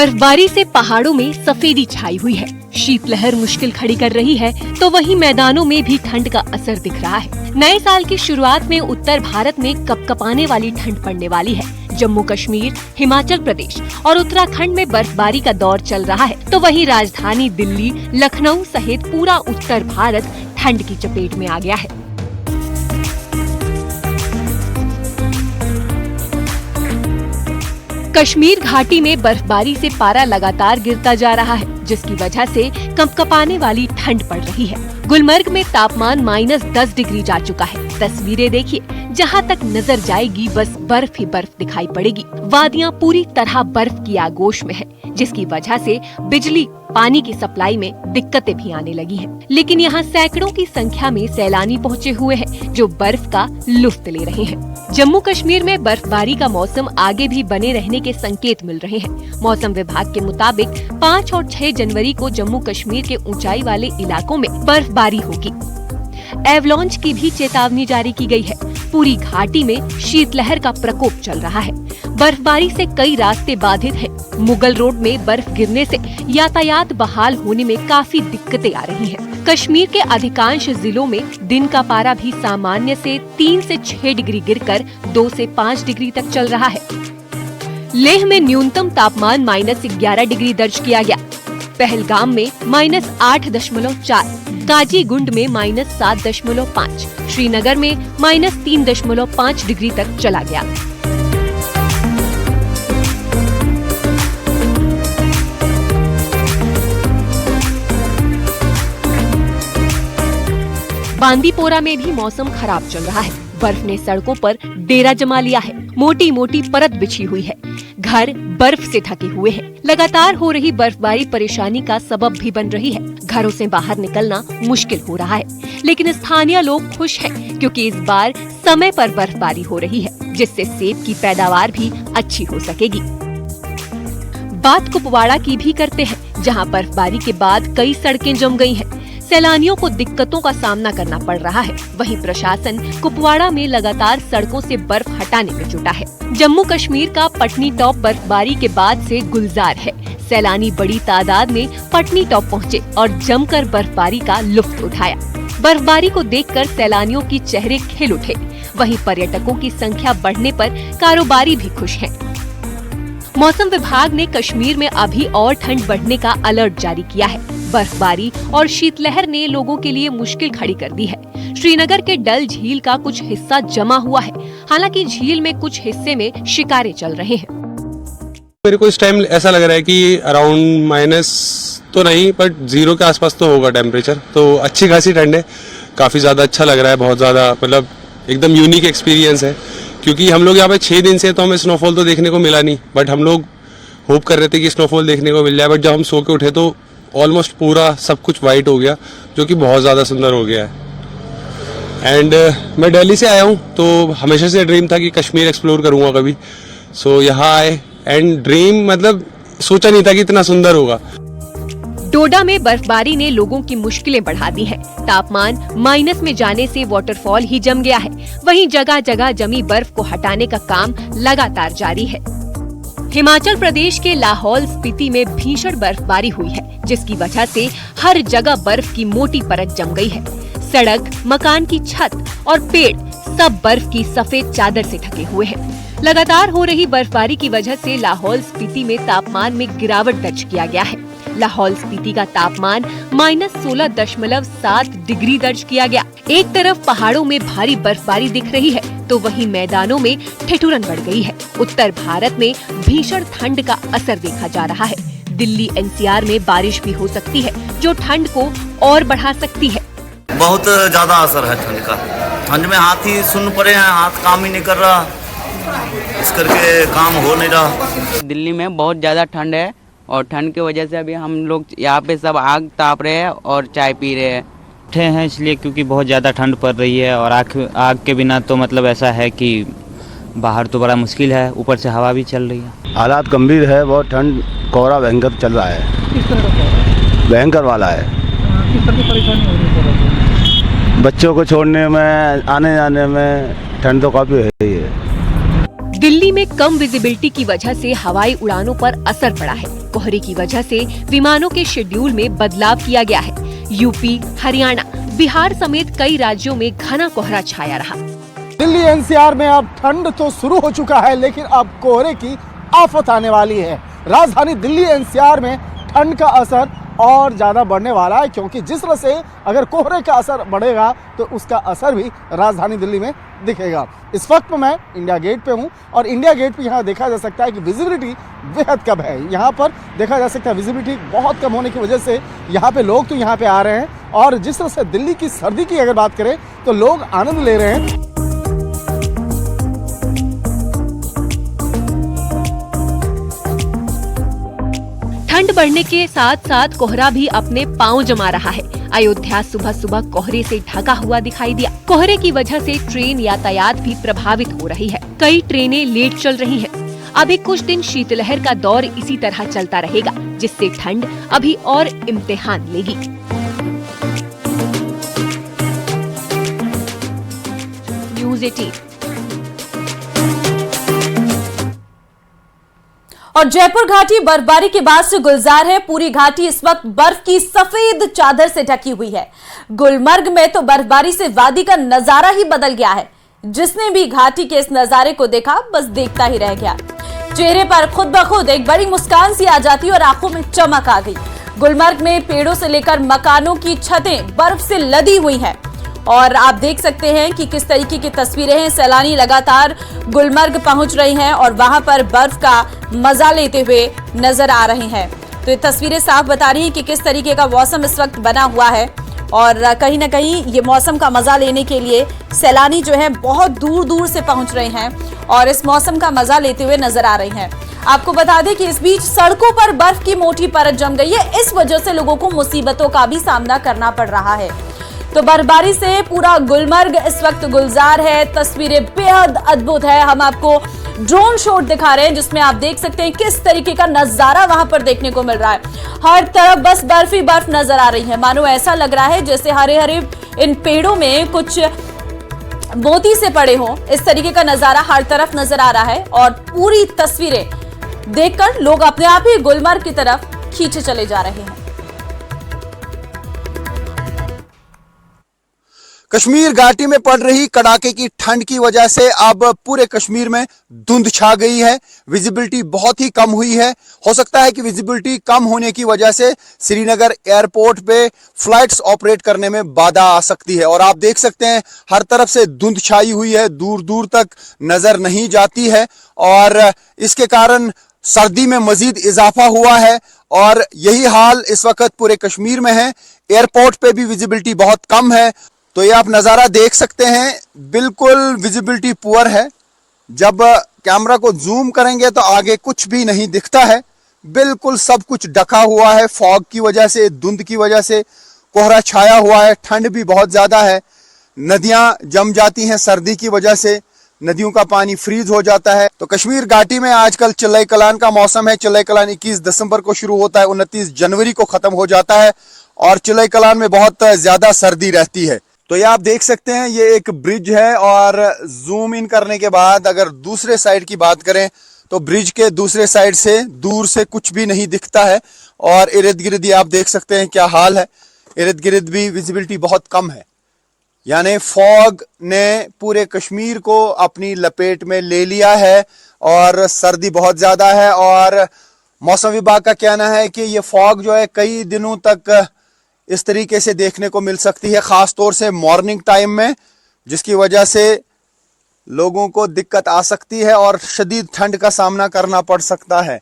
बर्फबारी से पहाड़ों में सफेदी छाई हुई है। शीतलहर मुश्किल खड़ी कर रही है तो वहीं मैदानों में भी ठंड का असर दिख रहा है। नए साल की शुरुआत में उत्तर भारत में कपकपाने वाली ठंड पड़ने वाली है। जम्मू कश्मीर, हिमाचल प्रदेश और उत्तराखंड में बर्फबारी का दौर चल रहा है तो वहीं राजधानी दिल्ली, लखनऊ सहित पूरा उत्तर भारत ठंड की चपेट में आ गया है। कश्मीर घाटी में बर्फबारी से पारा लगातार गिरता जा रहा है, जिसकी वजह से कंपकपाने वाली ठंड पड़ रही है। गुलमर्ग में तापमान -10 डिग्री जा चुका है। तस्वीरें देखिए, जहां तक नजर जाएगी बस बर्फ ही बर्फ दिखाई पड़ेगी। वादियां पूरी तरह बर्फ की आगोश में है, जिसकी वजह से बिजली, पानी की सप्लाई में दिक्कतें भी आने लगी हैं। लेकिन यहाँ सैकड़ों की संख्या में सैलानी पहुँचे हुए हैं जो बर्फ का लुत्फ ले रहे हैं। जम्मू कश्मीर में बर्फबारी का मौसम आगे भी बने रहने के संकेत मिल रहे हैं। मौसम विभाग के मुताबिक 5 और 6 जनवरी को जम्मू कश्मीर के ऊंचाई वाले इलाकों में बर्फबारी होगी। एवलांच की भी चेतावनी जारी की गई है। पूरी घाटी में शीतलहर का प्रकोप चल रहा है। बर्फबारी से कई रास्ते बाधित हैं। मुगल रोड में बर्फ गिरने से यातायात बहाल होने में काफी दिक्कतें आ रही हैं। कश्मीर के अधिकांश जिलों में दिन का पारा भी सामान्य से 3 से 6 डिग्री गिरकर 2 से 5 डिग्री तक चल रहा है। लेह में न्यूनतम तापमान -11 डिग्री दर्ज किया गया। पहलगाम में -8.4, काजीगुंड में -7.5, श्रीनगर में -3.5 डिग्री तक चला गया। बांदीपोरा में भी मौसम खराब चल रहा है। बर्फ ने सड़कों पर डेरा जमा लिया है। मोटी मोटी परत बिछी हुई है। घर बर्फ से ढके हुए हैं। लगातार हो रही बर्फबारी परेशानी का सबब भी बन रही है। घरों से बाहर निकलना मुश्किल हो रहा है, लेकिन स्थानीय लोग खुश हैं क्योंकि इस बार समय पर बर्फबारी हो रही है, जिससे सेब की पैदावार भी अच्छी हो सकेगी। बात कुपवाड़ा की भी करते हैं, जहां बर्फबारी के बाद कई सड़कें जम गई हैं। सैलानियों को दिक्कतों का सामना करना पड़ रहा है। वहीं प्रशासन कुपवाड़ा में लगातार सड़कों से बर्फ हटाने में जुटा है। जम्मू कश्मीर का पटनी टॉप बर्फबारी के बाद से गुलजार है। सैलानी बड़ी तादाद में पटनी टॉप पहुँचे और जमकर बर्फबारी का लुत्फ उठाया। बर्फबारी को देखकर सैलानियों की चेहरे खिल उठे। वहीं पर्यटकों की संख्या बढ़ने पर कारोबारी भी खुश हैं। मौसम विभाग ने कश्मीर में अभी और ठंड बढ़ने का अलर्ट जारी किया है। बर्फबारी और शीतलहर ने लोगों के लिए मुश्किल खड़ी कर दी है। श्रीनगर के डल झील का कुछ हिस्सा जमा हुआ है। हालांकि झील में कुछ हिस्से में शिकारे चल रहे हैं। मेरे को इस टाइम ऐसा लग रहा है कि अराउंड माइनस तो नहीं, बट 0 के आसपास तो होगा टेम्परेचर। तो अच्छी खासी ठंड है। काफी ज्यादा अच्छा लग रहा है। बहुत ज्यादा, मतलब एकदम यूनिक एक्सपीरियंस है, क्योंकि हम लोग यहाँ पे 6 दिन से तो हमें स्नोफॉल तो देखने को मिला नहीं, बट हम लोग होप कर रहे थे कि स्नोफॉल देखने को मिल जाए। बट जब हम सो के उठे तो ऑलमोस्ट पूरा सब कुछ वाइट हो गया, जो कि बहुत ज़्यादा सुंदर हो गया है। एंड मैं दिल्ली से आया हूँ, तो हमेशा से ड्रीम था कि कश्मीर एक्सप्लोर करूँगा कभी। सो यहाँ आए एंड ड्रीम, मतलब सोचा नहीं था कि इतना सुंदर होगा। डोडा में बर्फबारी ने लोगों की मुश्किलें बढ़ा दी हैं। तापमान माइनस में जाने से वाटरफॉल ही जम गया है। वहीं जगह जगह जमी बर्फ को हटाने का काम लगातार जारी है। हिमाचल प्रदेश के लाहौल स्पीति में भीषण बर्फबारी हुई है, जिसकी वजह से हर जगह बर्फ की मोटी परत जम गई है। सड़क, मकान की छत और पेड़ सब बर्फ की सफेद चादर से ढके हुए हैं। लगातार हो रही बर्फबारी की वजह से लाहौल स्पीति में तापमान में गिरावट दर्ज किया गया है। लाहौल स्पीति का तापमान -16.7 डिग्री दर्ज किया गया। एक तरफ पहाड़ों में भारी बर्फबारी दिख रही है, तो वहीं मैदानों में ठिठुरन बढ़ गई है। उत्तर भारत में भीषण ठंड का असर देखा जा रहा है। दिल्ली NCR में बारिश भी हो सकती है, जो ठंड को और बढ़ा सकती है। बहुत ज्यादा असर है ठंड का। ठंड में हाथ ही सुन्न पड़े हैं, हाथ काम ही नहीं कर रहा, इस करके काम हो नहीं रहा। दिल्ली में बहुत ज़्यादा ठंड है और ठंड की वजह से अभी हम लोग यहाँ पे सब आग ताप रहे हैं और चाय पी रहे हैं। उठे हैं इसलिए क्योंकि बहुत ज़्यादा ठंड पड़ रही है और आग के बिना तो मतलब ऐसा है कि बाहर तो बड़ा मुश्किल है, ऊपर से हवा भी चल रही है। हालात गंभीर है, बहुत ठंड, कोहरा भयंकर चल रहा है। किस तरह का कोहरा? भयंकर वाला है। किस तरह की परेशानी हो रही है? बच्चों को छोड़ने में, आने जाने में ठंड तो काफ़ी है ही है। दिल्ली दिल्ली में कम विजिबिलिटी की वजह से हवाई उड़ानों पर असर पड़ा है। कोहरे की वजह से विमानों के शेड्यूल में बदलाव किया गया है। यूपी, हरियाणा, बिहार समेत कई राज्यों में घना कोहरा छाया रहा। दिल्ली एनसीआर में अब ठंड तो शुरू हो चुका है, लेकिन अब कोहरे की आफत आने वाली है। राजधानी दिल्ली एनसीआर में ठंड का असर और ज़्यादा बढ़ने वाला है, क्योंकि जिस तरह से अगर कोहरे का असर बढ़ेगा तो उसका असर भी राजधानी दिल्ली में दिखेगा। इस वक्त मैं इंडिया गेट पे हूँ और इंडिया गेट पे यहाँ देखा जा सकता है कि विजिबिलिटी बेहद कम है। यहाँ पर देखा जा सकता है विजिबिलिटी बहुत कम होने की वजह से यहाँ पे लोग तो यहाँ पे आ रहे हैं, और जिस तरह से दिल्ली की सर्दी की अगर बात करें तो लोग आनंद ले रहे हैं। ठंड बढ़ने के साथ साथ कोहरा भी अपने पांव जमा रहा है। अयोध्या सुबह सुबह कोहरे से ढका हुआ दिखाई दिया। कोहरे की वजह से ट्रेन यातायात भी प्रभावित हो रही है। कई ट्रेनें लेट चल रही हैं। अभी कुछ दिन शीतलहर का दौर इसी तरह चलता रहेगा, जिससे ठंड अभी और इम्तिहान लेगी। न्यूज़ 18। और जयपुर घाटी बर्फबारी के बाद से गुलजार है। पूरी घाटी इस वक्त बर्फ की सफेद चादर से ढकी हुई है। गुलमर्ग में तो बर्फबारी से वादी का नजारा ही बदल गया है। जिसने भी घाटी के इस नजारे को देखा बस देखता ही रह गया। चेहरे पर खुद ब खुद एक बड़ी मुस्कान सी आ जाती और आंखों में चमक आ गई। गुलमर्ग में पेड़ों से लेकर मकानों की छतें बर्फ से लदी हुई हैं और आप देख सकते हैं कि किस तरीके की तस्वीरें हैं। सैलानी लगातार गुलमर्ग पहुंच रहे हैं और वहां पर बर्फ का मजा लेते हुए नजर आ रहे हैं। तो ये तस्वीरें साफ बता रही हैं कि किस तरीके का मौसम इस वक्त बना हुआ है और कहीं ना कहीं ये मौसम का मजा लेने के लिए सैलानी जो है बहुत दूर दूर से पहुंच रहे हैं और इस मौसम का मजा लेते हुए नजर आ रहे हैं। आपको बता दें कि इस बीच सड़कों पर बर्फ की मोटी परत जम गई है। इस वजह से लोगों को मुसीबतों का भी सामना करना पड़ रहा है। तो बर्फबारी से पूरा गुलमर्ग इस वक्त गुलजार है। तस्वीरें बेहद अद्भुत है। हम आपको ड्रोन शॉट दिखा रहे हैं जिसमें आप देख सकते हैं किस तरीके का नजारा वहां पर देखने को मिल रहा है। हर तरफ बस बर्फ ही बर्फ नजर आ रही है। मानो ऐसा लग रहा है जैसे हरे हरे इन पेड़ों में कुछ मोती से पड़े हों। इस तरीके का नजारा हर तरफ नजर आ रहा है और पूरी तस्वीरें देखकर लोग अपने आप ही गुलमर्ग की तरफ खींचे चले जा रहे हैं। कश्मीर घाटी में पड़ रही कड़ाके की ठंड की वजह से अब पूरे कश्मीर में धुंध छा गई है। विजिबिलिटी बहुत ही कम हुई है। हो सकता है कि विजिबिलिटी कम होने की वजह से श्रीनगर एयरपोर्ट पे फ्लाइट्स ऑपरेट करने में बाधा आ सकती है। और आप देख सकते हैं हर तरफ से धुंध छाई हुई है, दूर दूर तक नजर नहीं जाती है और इसके कारण सर्दी में मजीद इजाफा हुआ है और यही हाल इस वक्त पूरे कश्मीर में है। एयरपोर्ट पे भी विजिबिलिटी बहुत कम है। तो ये आप नज़ारा देख सकते हैं, बिल्कुल विजिबिलिटी पुअर है। जब कैमरा को जूम करेंगे तो आगे कुछ भी नहीं दिखता है। बिल्कुल सब कुछ ढका हुआ है। फॉग की वजह से, धुंध की वजह से कोहरा छाया हुआ है। ठंड भी बहुत ज़्यादा है। नदियां जम जाती हैं सर्दी की वजह से, नदियों का पानी फ्रीज हो जाता है। तो कश्मीर घाटी में आजकल चिल्लाई कलान का मौसम है। चिल्लाई कलान 21 दिसंबर को शुरू होता है, 29 जनवरी को ख़त्म हो जाता है और चिल्लाई कलान में बहुत ज़्यादा सर्दी रहती है। तो ये आप देख सकते हैं, ये एक ब्रिज है और जूम इन करने के बाद अगर दूसरे साइड की बात करें तो ब्रिज के दूसरे साइड से दूर से कुछ भी नहीं दिखता है और इर्द गिर्द आप देख सकते हैं क्या हाल है। इर्द गिर्द भी विजिबिलिटी बहुत कम है, यानी फॉग ने पूरे कश्मीर को अपनी लपेट में ले लिया है और सर्दी बहुत ज़्यादा है। और मौसम विभाग का कहना है कि ये फॉग जो है कई दिनों तक इस तरीके से देखने को मिल सकती है, खास तौर से मॉर्निंग टाइम में, जिसकी वजह से लोगों को दिक्कत आ सकती है और शदीद ठंड का सामना करना पड़ सकता है।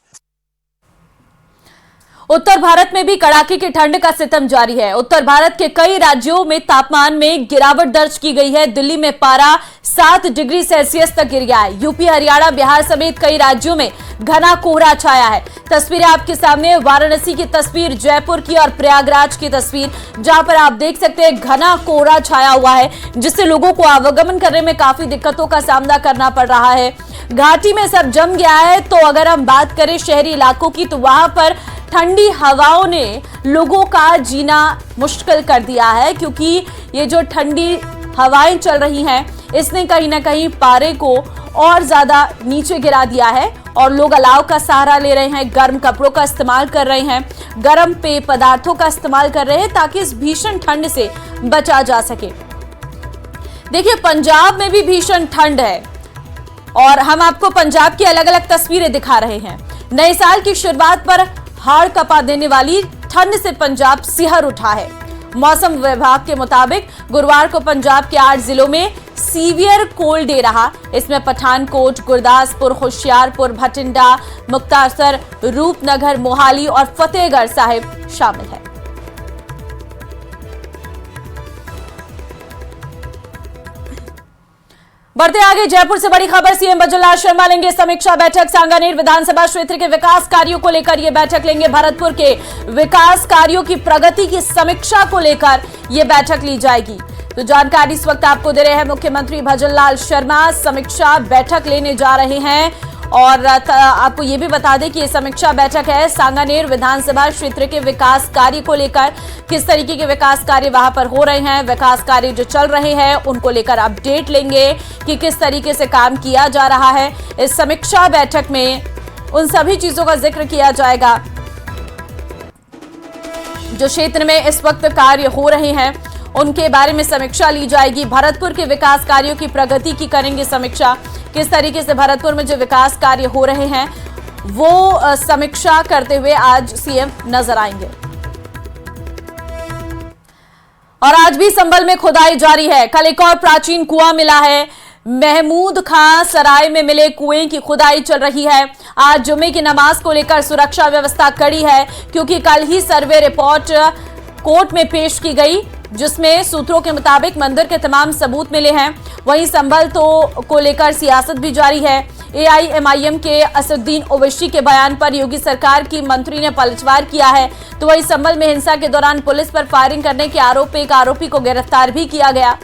उत्तर भारत में भी कड़ाके की ठंड का सितम जारी है। उत्तर भारत के कई राज्यों में तापमान में गिरावट दर्ज की गई है। दिल्ली में पारा 7 डिग्री सेल्सियस तक गिर गया है। यूपी, हरियाणा, बिहार समेत कई राज्यों में घना कोहरा छाया है। तस्वीरें आपके सामने, वाराणसी की तस्वीर, जयपुर की और प्रयागराज की तस्वीर, जहां पर आप देख सकते हैं घना कोहरा छाया हुआ है, जिससे लोगों को आवागमन करने में काफी दिक्कतों का सामना करना पड़ रहा है। घाटी में सब जम गया है। तो अगर हम बात करें शहरी इलाकों की, तो वहां पर ठंडी हवाओं ने लोगों का जीना मुश्किल कर दिया है, क्योंकि ये जो ठंडी हवाएं चल रही हैं इसने कहीं ना कहीं पारे को और ज्यादा नीचे गिरा दिया है और लोग अलाव का सहारा ले रहे हैं, गर्म कपड़ों का इस्तेमाल कर रहे हैं, गर्म पेय पदार्थों का इस्तेमाल कर रहे हैं ताकि इस भीषण ठंड से बचा जा सके। देखिए, पंजाब में भी भीषण ठंड है और हम आपको पंजाब की अलग अलग तस्वीरें दिखा रहे हैं। नए साल की शुरुआत पर हाड़ कपा देने वाली ठंड से पंजाब सिहर उठा है। मौसम विभाग के मुताबिक गुरुवार को पंजाब के 8 जिलों में सीवियर कोल्ड डे रहा। इसमें पठानकोट, गुरदासपुर, होशियारपुर, भटिंडा, मुक्तसर, रूपनगर, मोहाली और फतेहगढ़ साहिब शामिल है। बढ़ते आगे, जयपुर से बड़ी खबर। सीएम भजनलाल शर्मा लेंगे समीक्षा बैठक। सांगानेर विधानसभा क्षेत्र के विकास कार्यों को लेकर यह बैठक लेंगे। भरतपुर के विकास कार्यों की प्रगति की समीक्षा को लेकर यह बैठक ली जाएगी। तो जानकारी इस वक्त आपको दे रहे हैं मुख्यमंत्री भजनलाल शर्मा। समीक्षा बैठक लेने जा रहे हैं और आपको ये भी बता दें कि ये समीक्षा बैठक है सांगानेर विधानसभा क्षेत्र के विकास कार्य को लेकर। किस तरीके के विकास कार्य वहां पर हो रहे हैं, विकास कार्य जो चल रहे हैं उनको लेकर अपडेट लेंगे कि किस तरीके से काम किया जा रहा है। इस समीक्षा बैठक में उन सभी चीजों का जिक्र किया जाएगा जो क्षेत्र में इस वक्त कार्य हो रहे हैं, उनके बारे में समीक्षा ली जाएगी। भरतपुर के विकास कार्यों की प्रगति की करेंगे समीक्षा। किस तरीके से भरतपुर में जो विकास कार्य हो रहे हैं वो समीक्षा करते हुए आज सीएम नजर आएंगे। और आज भी संभल में खुदाई जारी है। कल एक और प्राचीन कुआं मिला है। महमूद खां सराय में मिले कुएं की खुदाई चल रही है। आज जुम्मे की नमाज को लेकर सुरक्षा व्यवस्था कड़ी है क्योंकि कल ही सर्वे रिपोर्ट कोर्ट में पेश की गई जिसमें सूत्रों के मुताबिक मंदिर के तमाम सबूत मिले हैं। वहीं संभल को लेकर सियासत भी जारी है। एआईएमआईएम के असदुद्दीन ओवैसी के बयान पर योगी सरकार की मंत्री ने पलटवार किया है। तो वहीं संभल में हिंसा के दौरान पुलिस पर फायरिंग करने के आरोप में एक आरोपी को गिरफ्तार भी किया गया।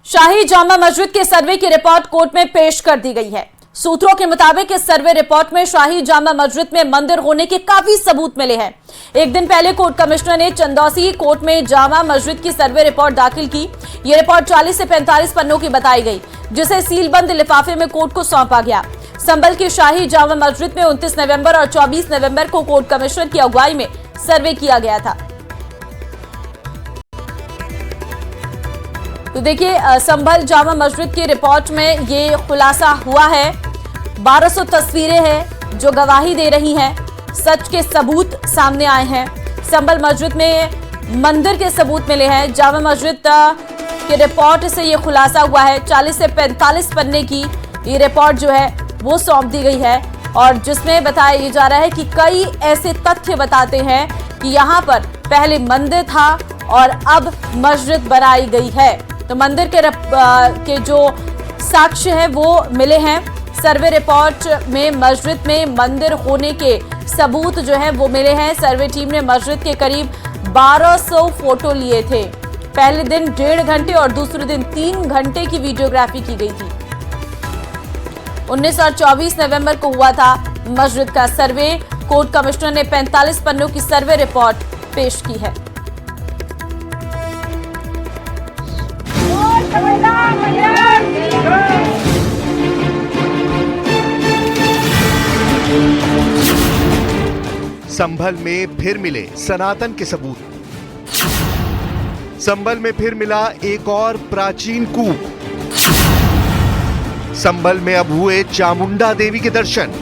शाही जामा मस्जिद के सर्वे की रिपोर्ट कोर्ट में पेश कर दी गई है। सूत्रों के मुताबिक इस सर्वे रिपोर्ट में शाही जामा मस्जिद में मंदिर होने के काफी सबूत मिले हैं। एक दिन पहले कोर्ट कमिश्नर ने चंदौसी कोर्ट में जामा मस्जिद की सर्वे रिपोर्ट दाखिल की। यह रिपोर्ट 40 से 45 पन्नों की बताई गई जिसे सीलबंद लिफाफे में कोर्ट को सौंपा गया। संभल की शाही जामा मस्जिद में 29 नवंबर और 24 नवंबर को कोर्ट कमिश्नर की अगुवाई में सर्वे किया गया था। तो देखिए, संभल जामा मस्जिद की रिपोर्ट में ये खुलासा हुआ है। 1200 तस्वीरें हैं जो गवाही दे रही हैं। सच के सबूत सामने आए हैं। संभल मस्जिद में मंदिर के सबूत मिले हैं। जामा मस्जिद की रिपोर्ट से ये खुलासा हुआ है। 40 से 45 पन्ने की ये रिपोर्ट जो है वो सौंप दी गई है और जिसमें बताया जा रहा है कि कई ऐसे तथ्य बताते हैं कि यहाँ पर पहले मंदिर था और अब मस्जिद बनाई गई है। तो मंदिर के जो साक्ष्य हैं वो मिले हैं। सर्वे रिपोर्ट में मस्जिद में मंदिर होने के सबूत जो है वो मिले हैं। सर्वे टीम ने मस्जिद के करीब 1200 फोटो लिए थे। पहले दिन 1.5 घंटे और दूसरे दिन 3 घंटे की वीडियोग्राफी की गई थी। 19 और 24 नवंबर को हुआ था मस्जिद का सर्वे। कोर्ट कमिश्नर ने 45 पन्नों की सर्वे रिपोर्ट पेश की है। संभल में फिर मिले सनातन के सबूत। संभल में फिर मिला एक और प्राचीन कूप। संभल में अब हुए चामुंडा देवी के दर्शन।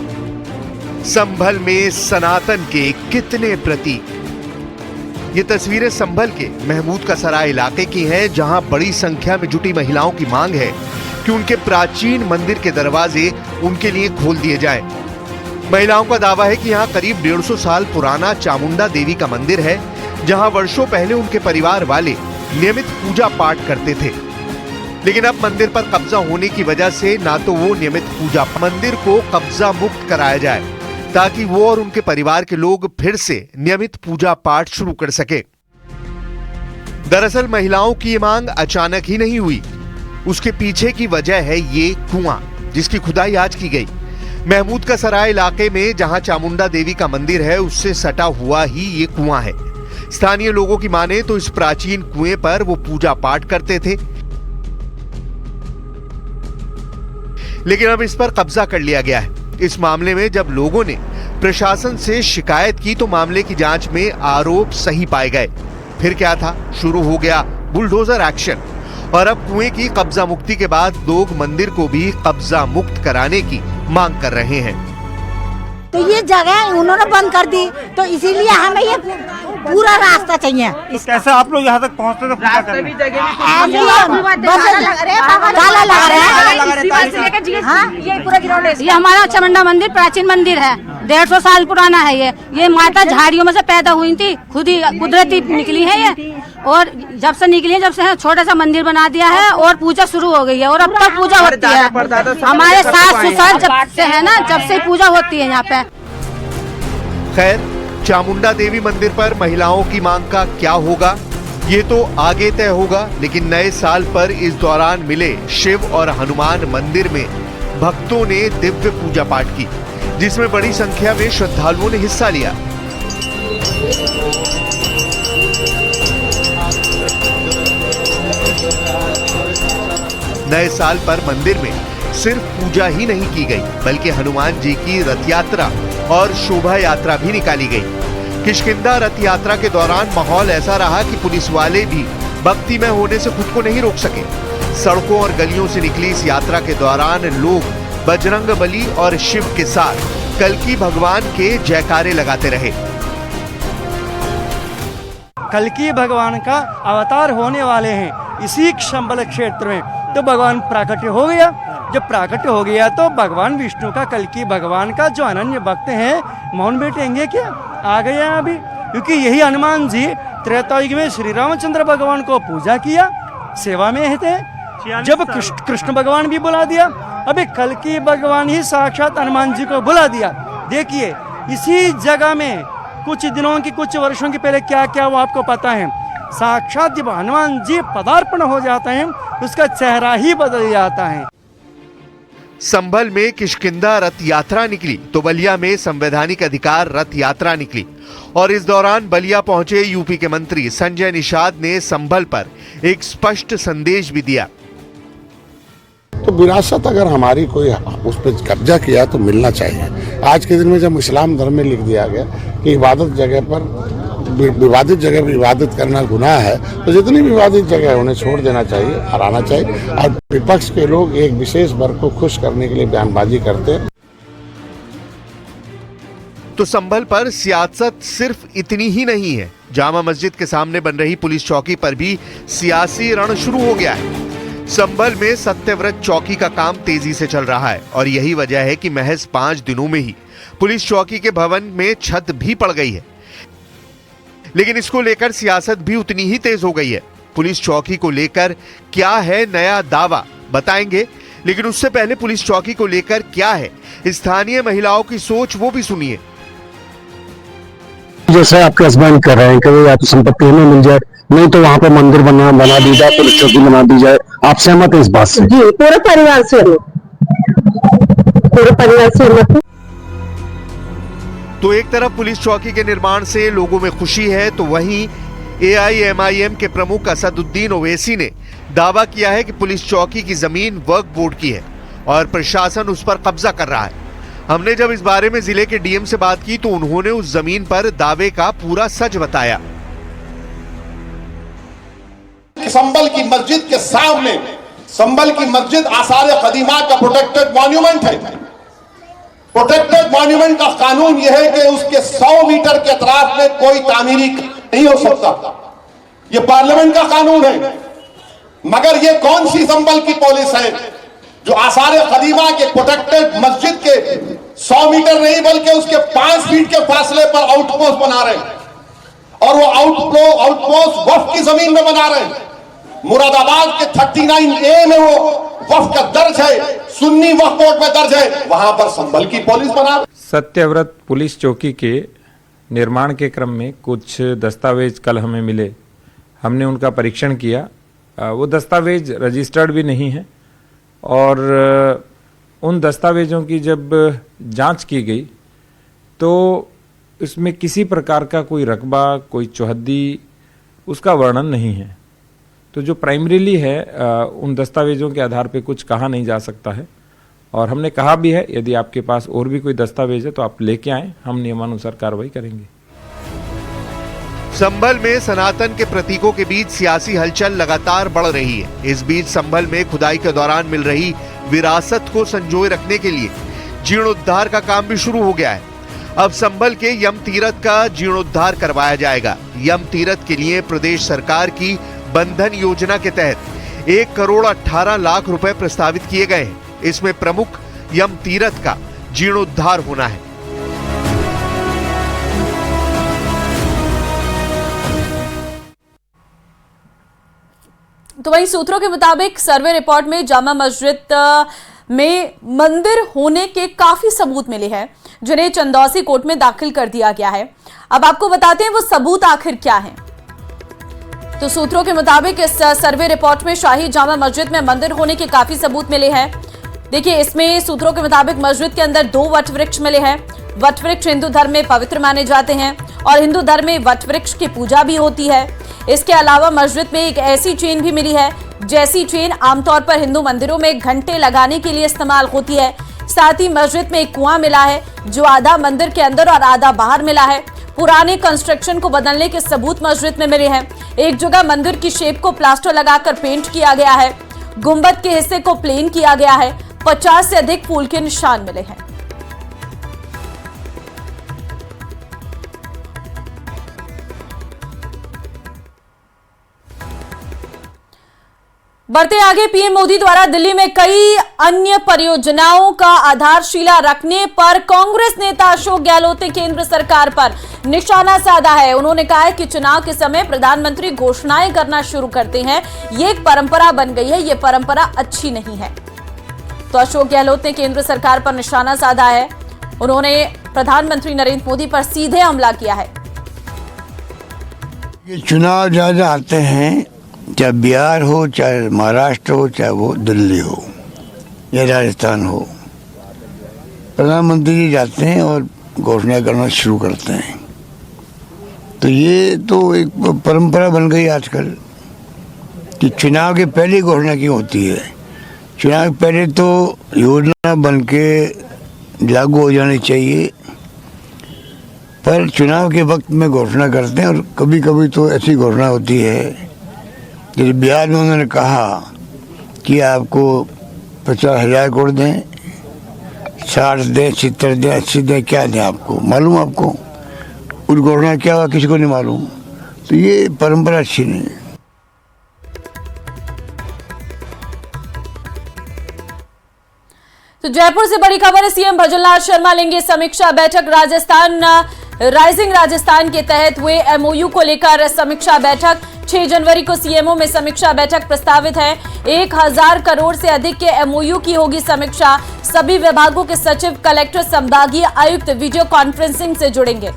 संभल में सनातन के कितने प्रतीक। ये तस्वीरें संभल के महमूद का सराय इलाके की हैं, जहां बड़ी संख्या में जुटी महिलाओं की मांग है कि उनके प्राचीन मंदिर के दरवाजे उनके लिए खोल दिए जाएं। महिलाओं का दावा है कि यहाँ करीब 150 साल पुराना चामुंडा देवी का मंदिर है, जहां वर्षों पहले उनके परिवार वाले नियमित पूजा पाठ करते थे। लेकिन अब मंदिर पर कब्जा होने की वजह से ना तो वो नियमित पूजा, मंदिर को कब्जा मुक्त कराया जाए ताकि वो और उनके परिवार के लोग फिर से नियमित पूजा पाठ शुरू कर सके। दरअसल महिलाओं की ये मांग अचानक ही नहीं हुई। उसके पीछे की वजह है ये कुआं, जिसकी खुदाई आज की गई। महमूद का सराय इलाके में जहां चामुंडा देवी का मंदिर है, उससे सटा हुआ ही ये कुआं है। स्थानीय लोगों की माने तो इस प्राचीन कुएं पर वो पूजा पाठ करते थे, लेकिन अब इस पर कब्जा कर लिया गया है। इस मामले में जब लोगों ने प्रशासन से शिकायत की तो मामले की जांच में आरोप सही पाए गए। फिर क्या था, शुरू हो गया बुलडोजर एक्शन और अब कुएं की कब्जा मुक्ति के बाद लोग मंदिर को भी कब्जा मुक्त कराने की मांग कर रहे हैं। तो ये जगह उन्होंने बंद कर दी, तो इसीलिए हमें ये पूरा रास्ता चाहिए। कैसे आप लोग यहाँ तक पहुँचते तो पूजा करने? ताला लगा रहे हैं। हाँ, ये पूरा ग्राउंड है। ये हमारा चामुंडा मंदिर प्राचीन मंदिर है, 150 साल पुराना है। ये माता झाड़ियों में से पैदा हुई थी, खुद ही कुदरती निकली है ये, और जब से निकली है, जब से छोटा सा मंदिर बना दिया है और पूजा शुरू हो गई है और अब तक पूजा होती है। हमारे सास ससुर जब से है ना, जब से पूजा होती है यहाँ पे। खैर, चामुंडा देवी मंदिर पर महिलाओं की मांग का क्या होगा ये तो आगे तय होगा, लेकिन नए साल पर इस दौरान मिले शिव और हनुमान मंदिर में भक्तों ने दिव्य पूजा पाठ की, जिसमें बड़ी संख्या में श्रद्धालुओं ने हिस्सा लिया। नए साल पर मंदिर में सिर्फ पूजा ही नहीं की गई, बल्कि हनुमान जी की रथ यात्रा और शोभा यात्रा भी निकाली गई। किष्किंधा रथ यात्रा के दौरान माहौल ऐसा रहा कि पुलिस वाले भी भक्तिमय होने से खुद को नहीं रोक सके। सड़कों और गलियों से निकली इस यात्रा के दौरान लोग बजरंगबली और शिव के साथ कल्कि भगवान के जयकारे लगाते रहे। कल्कि भगवान का अवतार होने वाले हैं इसी संबल क्षेत्र में, तो भगवान प्राकट्य हो गया। जब प्राकट्य हो गया तो भगवान विष्णु का, कल्कि भगवान का जो अनन्य भक्त हैं, मौन बैठेंगे क्या? आ गया अभी, क्योंकि यही हनुमान जी त्रेता युग में श्री रामचंद्र भगवान को पूजा किया, सेवा में थे। जब कृष्ण भगवान भी बुला दिया, अभी कल्कि भगवान ही साक्षात हनुमान जी को बुला दिया। देखिए इसी जगह में कुछ दिनों की, कुछ वर्षों के पहले क्या क्या वो आपको पता है। साक्षात जब हनुमान जी पदार्पण हो जाते हैं, उसका चेहरा ही बदल जाता है। संभल में किष्किंधा रथ यात्रा निकली तो बलिया में संवैधानिक अधिकार रथ यात्रा निकली, और इस दौरान बलिया पहुंचे यूपी के मंत्री संजय निषाद ने संभल पर एक स्पष्ट संदेश भी दिया। तो विरासत अगर हमारी कोई उस पर कब्जा किया तो मिलना चाहिए। आज के दिन में जब इस्लाम धर्म में लिख दिया गया कि इबादत जगह पर, विवादित जगह पर इबादत करना गुनाह है, तो जितनी विवादित जगह है उन्हें छोड़ देना चाहिए और आना चाहिए। और विपक्ष के लोग एक विशेष वर्ग को खुश करने के लिए बयानबाजी करते हैं। तो संभल पर सियासत सिर्फ इतनी ही नहीं है, जामा मस्जिद के सामने बन रही पुलिस चौकी पर भी सियासी रण शुरू हो गया है। संभल में सत्यव्रत चौकी का काम तेजी से चल रहा है और यही वजह है कि महज 5 दिनों में ही पुलिस चौकी के भवन में छत भी पड़ गई है। लेकिन इसको लेकर सियासत भी उतनी ही तेज हो गई है। पुलिस चौकी को लेकर क्या है नया दावा, बताएंगे, लेकिन उससे पहले पुलिस चौकी को लेकर क्या है स्थानीय महिलाओं की सोच, वो भी सुनिए। जैसे आपके हस्बैंड कर रहे हैं कि या तो संपत्ति हमें मिल जाए, नहीं तो वहाँ पे मंदिर बना दी जाए, पुलिस चौकी बना दी जाए। आप सहमत हैं इस बात से? जी, पूरे परिवार से, पूरे परिवार से। तो एक तरफ पुलिस चौकी के निर्माण से लोगों में खुशी है, तो वहीं AIMIM के प्रमुख असदुद्दीन ओवैसी ने दावा किया है कि पुलिस चौकी की जमीन वक्फ बोर्ड की है और प्रशासन उस पर कब्जा कर रहा है। हमने जब इस बारे में जिले के DM से बात की तो उन्होंने उस जमीन पर दावे का पूरा सच बताया। संभल की मस्जिद के सामने, संभल की मस्जिद आसार कदीमा का प्रोटेक्टेड मॉन्यूमेंट है। प्रोटेक्टेड मॉन्यूमेंट का कानून यह है कि उसके 100 मीटर के अतराफ में कोई तामीरी नहीं हो सकता। यह पार्लियामेंट का कानून है। मगर यह कौन सी संभल की पुलिस है जो आसार कदीमा के प्रोटेक्टेड मस्जिद के 100 मीटर नहीं बल्कि उसके 5 फीट के फासले पर आउटपोस्ट बना रहे हैं, और वो आउटपोस्ट वक्फ की जमीन में बना रहे हैं। मुरादाबाद के 39A में वो वक्फ का दर्ज है, सुन्नी वक्फ बोर्ड में दर्ज है, वहां पर संभल की पुलिस बना। सत्यव्रत पुलिस चौकी के निर्माण के क्रम में कुछ दस्तावेज कल हमें मिले, हमने उनका परीक्षण किया। वो दस्तावेज रजिस्टर्ड भी नहीं है, और उन दस्तावेजों की जब जांच की गई तो इसमें किसी प्रकार का कोई रकबा, कोई चौहद्दी, उसका वर्णन नहीं है। तो जो प्राइमरीली है उन दस्तावेजों के आधार पे कुछ कहा नहीं जा सकता है, और हमने कहा भी है यदि आपके पास और भी कोई दस्तावेज है तो आप लेके आएं, हम नियमानुसार कार्रवाई करेंगे। संभल में सनातन के प्रतीकों के बीच सियासी हलचल लगातार बढ़ रही है। इस बीच संभल में खुदाई के दौरान मिल रही विरासत को संजोए रखने के लिए जीर्णोद्धार का काम भी शुरू हो गया है। अब संभल के यम तीरथ का जीर्णोद्धार करवाया जाएगा। यम तीरथ के लिए प्रदेश सरकार की बंधन योजना के तहत 1,18,00,000 रुपए प्रस्तावित किए गए हैं। इसमें प्रमुख यम तीरथ का जीर्णोद्धार होना है। तो वहीं सूत्रों के मुताबिक सर्वे रिपोर्ट में जामा मस्जिद में मंदिर होने के काफी सबूत मिले हैं, जिन्हें चंदौसी कोर्ट में दाखिल कर दिया गया है। अब आपको बताते हैं वो सबूत आखिर क्या हैं। तो सूत्रों के मुताबिक इस सर्वे रिपोर्ट में शाही जामा मस्जिद में मंदिर होने के काफी सबूत मिले हैं। देखिए, इसमें सूत्रों के मुताबिक मस्जिद के अंदर 2 वट वृक्ष मिले हैं। वट वृक्ष हिंदू धर्म में पवित्र माने जाते हैं और हिंदू धर्म में वट वृक्ष की पूजा भी होती है। इसके अलावा मस्जिद में एक ऐसी चेन भी मिली है, जैसी चेन आमतौर पर हिंदू मंदिरों में घंटे लगाने के लिए इस्तेमाल होती है। साथ ही मस्जिद में एक कुआं मिला है, जो आधा मंदिर के अंदर और आधा बाहर मिला है। पुराने कंस्ट्रक्शन को बदलने के सबूत मस्जिद में मिले हैं। एक जगह मंदिर की शेप को प्लास्टर लगाकर पेंट किया गया है। गुंबद के हिस्से को प्लेन किया गया है। 50 से अधिक फूल के निशान मिले हैं। बढ़ते आगे, पीएम मोदी द्वारा दिल्ली में कई अन्य परियोजनाओं का आधारशिला रखने पर कांग्रेस नेता अशोक गहलोत ने केंद्र सरकार पर निशाना साधा है। उन्होंने कहा है कि चुनाव के समय प्रधानमंत्री घोषणाएं करना शुरू करते हैं, ये एक परंपरा बन गई है, ये परंपरा अच्छी नहीं है। तो अशोक गहलोत ने केंद्र सरकार पर निशाना साधा है। उन्होंने प्रधानमंत्री नरेंद्र मोदी पर सीधे हमला किया है। ये चुनाव ज्यादा आते हैं, चाहे बिहार हो, चाहे महाराष्ट्र हो, चाहे वो दिल्ली हो या राजस्थान हो, प्रधानमंत्री जी जाते हैं और घोषणा करना शुरू करते हैं। तो ये तो एक परंपरा बन गई आजकल कि चुनाव के पहले घोषणा क्यों होती है। चुनाव के पहले तो योजना बन के लागू हो जानी चाहिए, पर चुनाव के वक्त में घोषणा करते हैं। और कभी कभी तो ऐसी घोषणा होती है, जैसे बिहार में उन्होंने कहा कि आपको 50,000 करोड़ दें, 60 दें, 70 दें, 80 दें, क्या दें आपको मालूम? आपको उस घोषणा क्या हुआ किसी को नहीं मालूम। तो ये परंपरा अच्छी नहीं है। तो जयपुर से बड़ी खबर है, सीएम भजनलाल शर्मा लेंगे समीक्षा बैठक। राइजिंग राजस्थान के तहत हुए एमओयू को लेकर समीक्षा बैठक। 6 जनवरी को सीएमओ में समीक्षा बैठक प्रस्तावित है। 1000 करोड़ से अधिक के एमओयू की होगी समीक्षा। सभी विभागों के सचिव, कलेक्टर, संभागीय आयुक्त वीडियो कॉन्फ्रेंसिंग से जुड़ेंगे।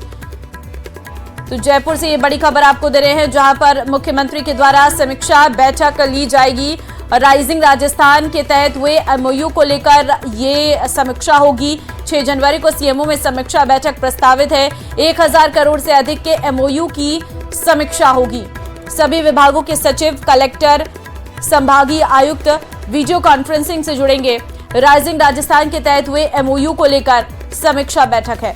तो जयपुर से ये बड़ी खबर आपको दे रहे हैं, जहां पर मुख्यमंत्री के द्वारा समीक्षा बैठक ली जाएगी। राइजिंग राजस्थान के तहत हुए एमओयू को लेकर ये समीक्षा होगी। 6 जनवरी को सीएमओ में समीक्षा बैठक प्रस्तावित है। 1000 करोड़ से अधिक के एमओयू की समीक्षा होगी। सभी विभागों के सचिव, कलेक्टर, संभागीय आयुक्त वीडियो कॉन्फ्रेंसिंग से जुड़ेंगे। राइजिंग राजस्थान के तहत हुए एमओयू को लेकर समीक्षा बैठक है।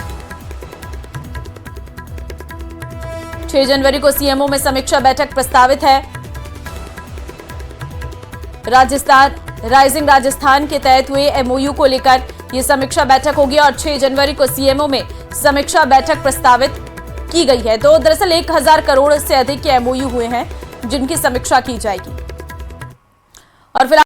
6 जनवरी को सीएमओ में समीक्षा बैठक प्रस्तावित है। राइजिंग राजस्थान के तहत हुए एमओयू को लेकर यह समीक्षा बैठक होगी और 6 जनवरी को सीएमओ में समीक्षा बैठक प्रस्तावित की गई है। तो दरअसल 1000 करोड़ से अधिक के एमओयू हुए हैं, जिनकी समीक्षा की जाएगी। और फिलहाल